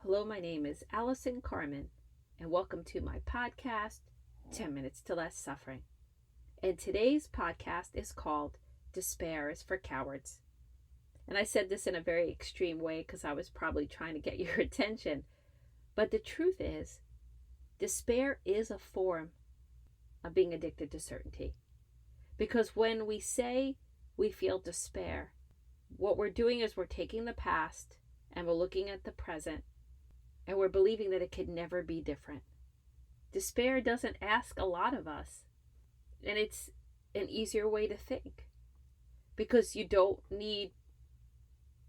Hello, my name is Allison Carmen, and welcome to my podcast, 10 Minutes to Less Suffering. And today's podcast is called Despair is for Cowards. And I said this in a very extreme way because I was probably trying to get your attention. But the truth is, despair is a form of being addicted to certainty. Because when we say we feel despair, what we're doing is we're taking the past and we're looking at the present and we're believing that it could never be different. Despair doesn't ask a lot of us, and it's an easier way to think because you don't need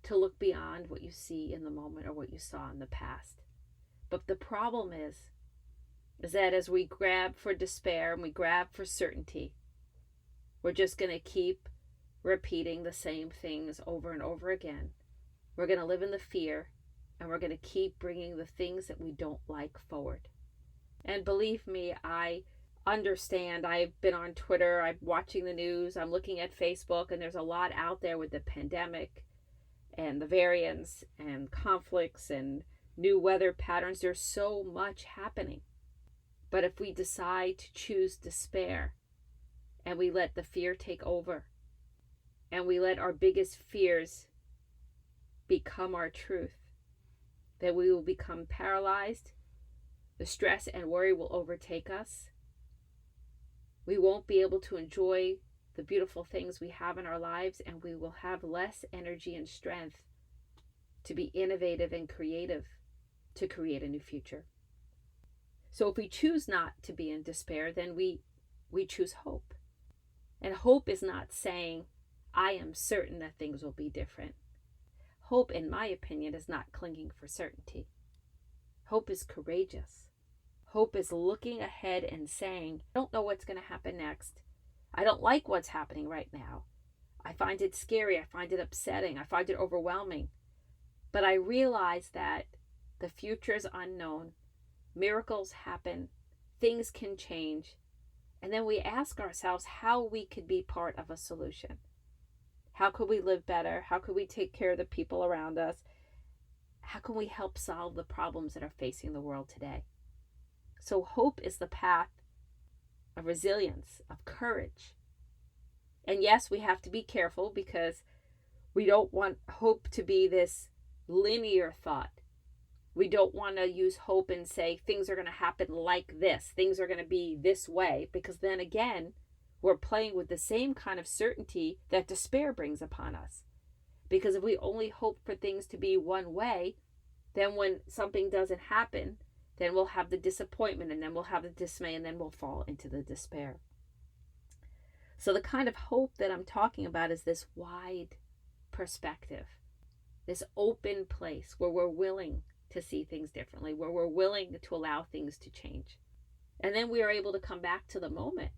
to look beyond what you see in the moment or what you saw in the past. But the problem is that as we grab for despair and we grab for certainty, we're just going to keep repeating the same things over and over again. We're going to live in the fear, and we're going to keep bringing the things that we don't like forward. And believe me, I understand. I've been on Twitter, I'm watching the news, I'm looking at Facebook, and there's a lot out there with the pandemic and the variants and conflicts and new weather patterns. There's so much happening. But if we decide to choose despair and we let the fear take over and we let our biggest fears become our truth, then we will become paralyzed. The stress and worry will overtake us. We won't be able to enjoy the beautiful things we have in our lives, and we will have less energy and strength to be innovative and creative to create a new future. So if we choose not to be in despair, then we choose hope. And hope is not saying, I am certain that things will be different. Hope, in my opinion, is not clinging for certainty. Hope is courageous. Hope is looking ahead and saying, I don't know what's going to happen next. I don't like what's happening right now. I find it scary. I find it upsetting. I find it overwhelming. But I realize that the future is unknown. Miracles happen. Things can change. And then we ask ourselves how we could be part of a solution. How could we live better? How could we take care of the people around us? How can we help solve the problems that are facing the world today? So hope is the path of resilience, of courage. And yes, we have to be careful because we don't want hope to be this linear thought. We don't want to use hope and say things are going to happen like this. Things are going to be this way, because then again, we're playing with the same kind of certainty that despair brings upon us. Because if we only hope for things to be one way, then when something doesn't happen, then we'll have the disappointment, and then we'll have the dismay, and then we'll fall into the despair. So the kind of hope that I'm talking about is this wide perspective, this open place where we're willing to see things differently, where we're willing to allow things to change. And then we are able to come back to the moment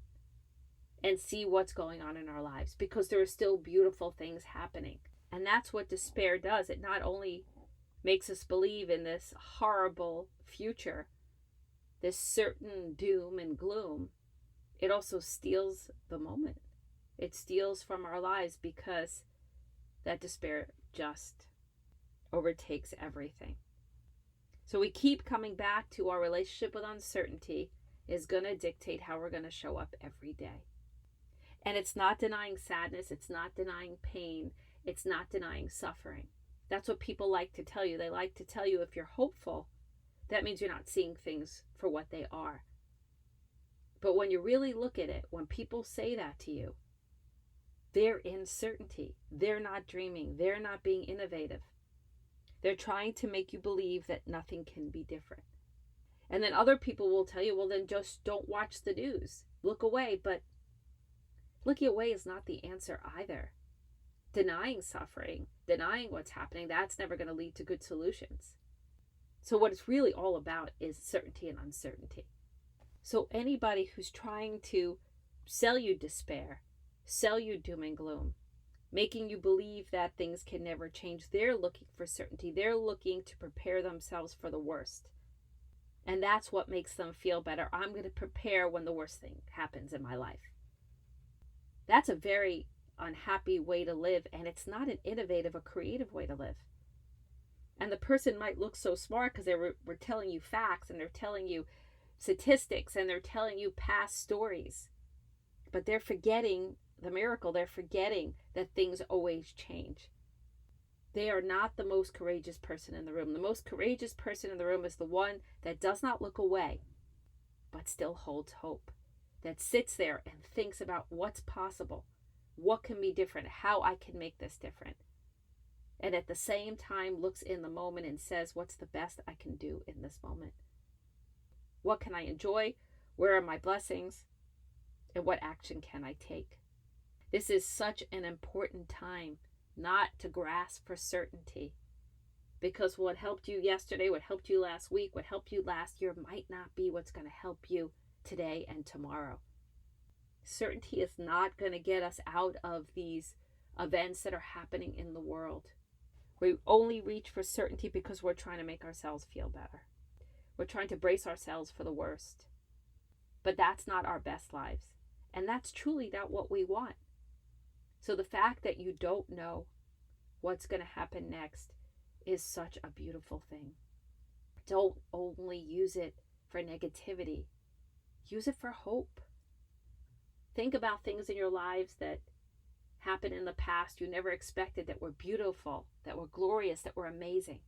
and see what's going on in our lives, because there are still beautiful things happening. And that's what despair does. It not only makes us believe in this horrible future, this certain doom and gloom, it also steals the moment. It steals from our lives because that despair just overtakes everything. So we keep coming back to our relationship with uncertainty is going to dictate how we're going to show up every day. And it's not denying sadness. It's not denying pain. It's not denying suffering. That's what people like to tell you. They like to tell you if you're hopeful, that means you're not seeing things for what they are. But when you really look at it, when people say that to you, they're in certainty. They're not dreaming. They're not being innovative. They're trying to make you believe that nothing can be different. And then other people will tell you, well, then just don't watch the news. Look away. But looking away is not the answer either. Denying suffering, denying what's happening, that's never going to lead to good solutions. So what it's really all about is certainty and uncertainty. So anybody who's trying to sell you despair, sell you doom and gloom, making you believe that things can never change, they're looking for certainty. They're looking to prepare themselves for the worst. And that's what makes them feel better. I'm going to prepare when the worst thing happens in my life. That's a very unhappy way to live, and it's not an innovative or creative way to live. And the person might look so smart because they were telling you facts, and they're telling you statistics, and they're telling you past stories. But they're forgetting the miracle. They're forgetting that things always change. They are not the most courageous person in the room. The most courageous person in the room is the one that does not look away, but still holds hope, that sits there and thinks about what's possible, what can be different, how I can make this different. And at the same time looks in the moment and says, what's the best I can do in this moment? What can I enjoy? Where are my blessings? And what action can I take? This is such an important time not to grasp for certainty, because what helped you yesterday, what helped you last week, what helped you last year might not be what's going to help you today and tomorrow. Certainty is not going to get us out of these events that are happening in the world. We only reach for certainty because we're trying to make ourselves feel better. We're trying to brace ourselves for the worst. But that's not our best lives. And that's truly not what we want. So the fact that you don't know what's going to happen next is such a beautiful thing. Don't only use it for negativity. Use it for hope. Think about things in your lives that happened in the past you never expected, that were beautiful, that were glorious, that were amazing.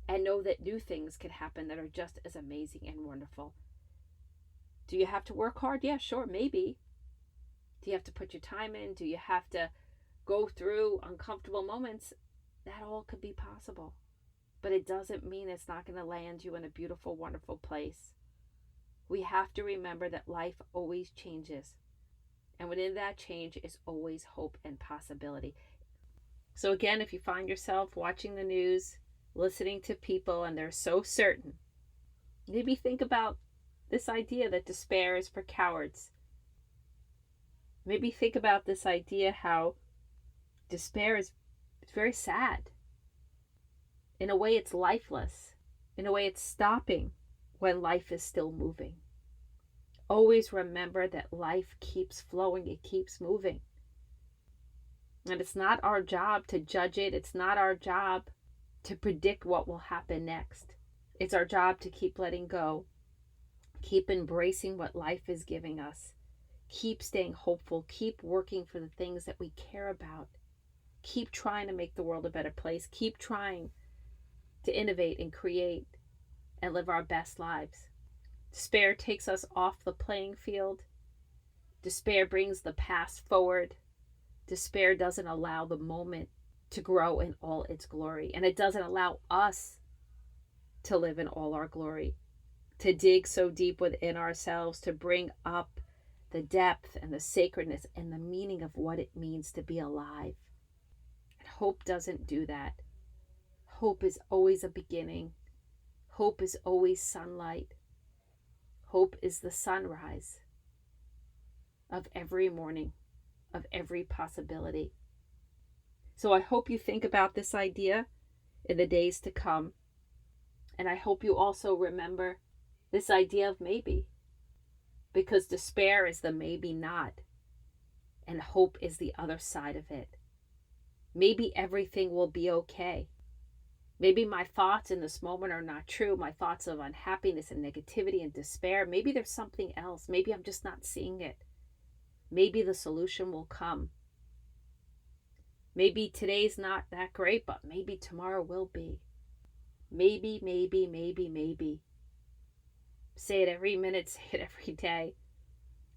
And know that new things can happen that are just as amazing and wonderful. Do you have to work hard? Yeah, sure, maybe. Do you have to put your time in? Do you have to go through uncomfortable moments? That all could be possible. But it doesn't mean it's not going to land you in a beautiful, wonderful place. We have to remember that life always changes. And within that change is always hope and possibility. So again, if you find yourself watching the news, listening to people, and they're so certain, maybe think about this idea that despair is for cowards. Maybe think about this idea how despair is very sad. In a way, it's lifeless. In a way, it's stopping when life is still moving. Always remember that life keeps flowing. It keeps moving. And it's not our job to judge it. It's not our job to predict what will happen next. It's our job to keep letting go. Keep embracing what life is giving us. Keep staying hopeful. Keep working for the things that we care about. Keep trying to make the world a better place. Keep trying to innovate and create and live our best lives. Despair takes us off the playing field. Despair brings the past forward. Despair doesn't allow the moment to grow in all its glory. And it doesn't allow us to live in all our glory, to dig so deep within ourselves, to bring up the depth and the sacredness and the meaning of what it means to be alive. And hope doesn't do that. Hope is always a beginning. Hope is always sunlight. Hope is the sunrise of every morning, of every possibility. So I hope you think about this idea in the days to come. And I hope you also remember this idea of maybe. Because despair is the maybe not. And hope is the other side of it. Maybe everything will be okay. Maybe my thoughts in this moment are not true. My thoughts of unhappiness and negativity and despair. Maybe there's something else. Maybe I'm just not seeing it. Maybe the solution will come. Maybe today's not that great, but maybe tomorrow will be. Maybe, maybe, maybe, maybe. Say it every minute, say it every day.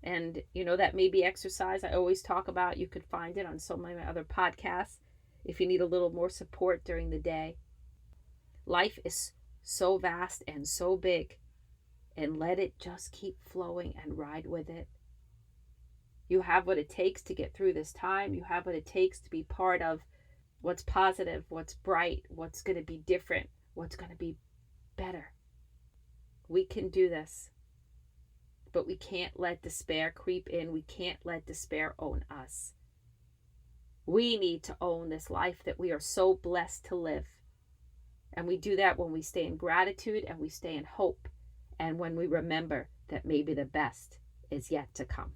And you know that maybe exercise I always talk about, you could find it on so many other podcasts if you need a little more support during the day. Life is so vast and so big, and let it just keep flowing and ride with it. You have what it takes to get through this time. You have what it takes to be part of what's positive, what's bright, what's going to be different, what's going to be better. We can do this, but we can't let despair creep in. We can't let despair own us. We need to own this life that we are so blessed to live. And we do that when we stay in gratitude and we stay in hope, and when we remember that maybe the best is yet to come.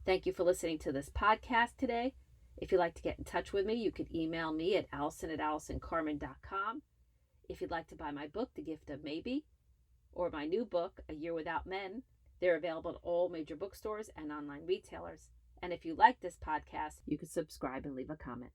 Thank you for listening to this podcast today. If you'd like to get in touch with me, you could email me at allison@allisoncarmen.com. If you'd like to buy my book, The Gift of Maybe, or my new book, A Year Without Men, they're available at all major bookstores and online retailers. And if you like this podcast, you can subscribe and leave a comment.